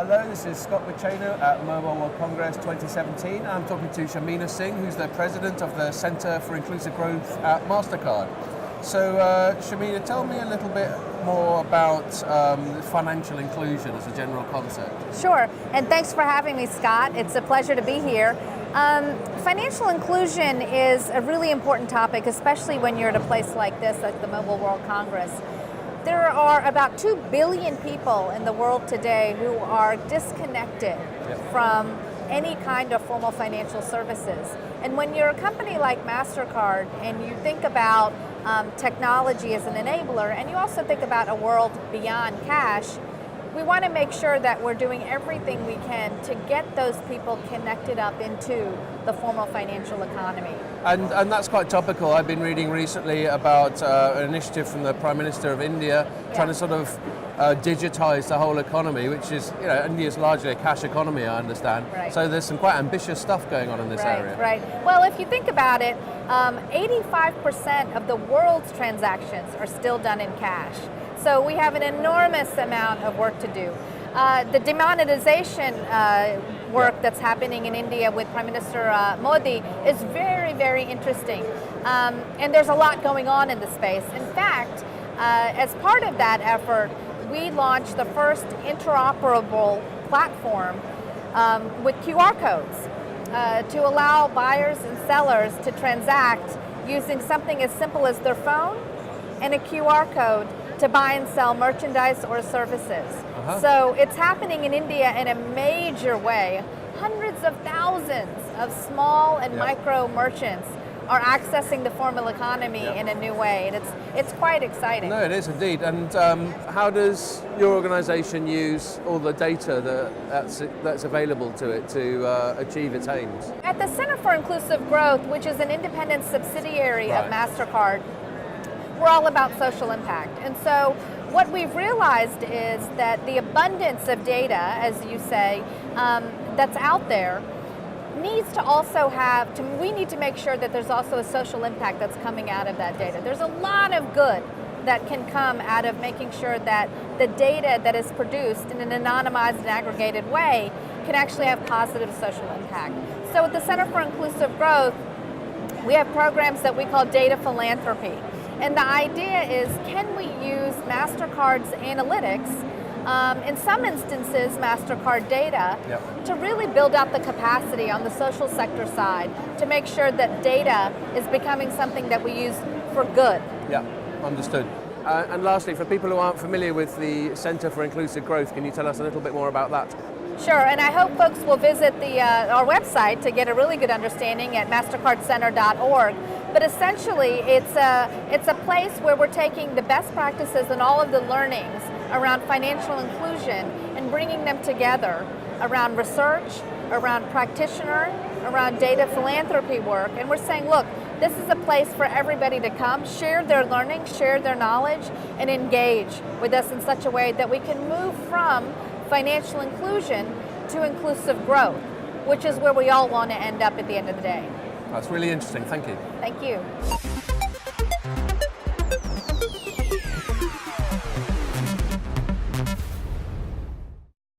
Hello, this is Scott Micheno at Mobile World Congress 2017. I'm talking to Shamina Singh, who's the president of the Center for Inclusive Growth at Mastercard. So, Shamina, tell me a little bit more about financial inclusion as a general concept. Sure, and thanks for having me, Scott. It's a pleasure to be here. Financial inclusion is a really important topic, especially when you're at a place like this, like the Mobile World Congress. There are about 2 billion people in the world today who are disconnected from any kind of formal financial services. And when you're a company like Mastercard and you think about technology as an enabler, and you also think about a world beyond cash, we want to make sure that we're doing everything we can to get those people connected up into the formal financial economy. And that's quite topical. I've been reading recently about an initiative from the Prime Minister of India trying to sort of digitize the whole economy, which is, India's largely a cash economy, I understand. Right. So there's some quite ambitious stuff going on in this area. Right. Well, if you think about it, 85% of the world's transactions are still done in cash. So we have an enormous amount of work to do. The demonetization work that's happening in India with Prime Minister Modi is very, very interesting. And there's a lot going on in the space. In fact, as part of that effort, we launched the first interoperable platform with QR codes to allow buyers and sellers to transact using something as simple as their phone and a QR code to buy and sell merchandise or services. So it's happening in India in a major way. Hundreds of thousands of small and micro merchants are accessing the formal economy in a new way, and it's quite exciting. No, it is indeed. And how does your organization use all the data that's available to it to achieve its aims? At the Center for Inclusive Growth, which is an independent subsidiary of Mastercard, we're all about social impact. And so what we've realized is that the abundance of data, as you say, that's out there, needs to also we need to make sure that there's also a social impact that's coming out of that data. There's a lot of good that can come out of making sure that the data that is produced in an anonymized and aggregated way can actually have positive social impact. So at the Center for Inclusive Growth, we have programs that we call data philanthropy. And the idea is, can we use Mastercard's analytics, in some instances MasterCard data, to really build out the capacity on the social sector side to make sure that data is becoming something that we use for good. Yeah, understood. And lastly, for people who aren't familiar with the Center for Inclusive Growth, can you tell us a little bit more about that? Sure, and I hope folks will visit our website to get a really good understanding at mastercardcenter.org. But essentially, it's a place where we're taking the best practices and all of the learnings around financial inclusion and bringing them together around research, around practitioner, around data philanthropy work. And we're saying, look, this is a place for everybody to come, share their learning, share their knowledge, and engage with us in such a way that we can move from financial inclusion to inclusive growth, which is where we all want to end up at the end of the day. That's really interesting. Thank you. Thank you.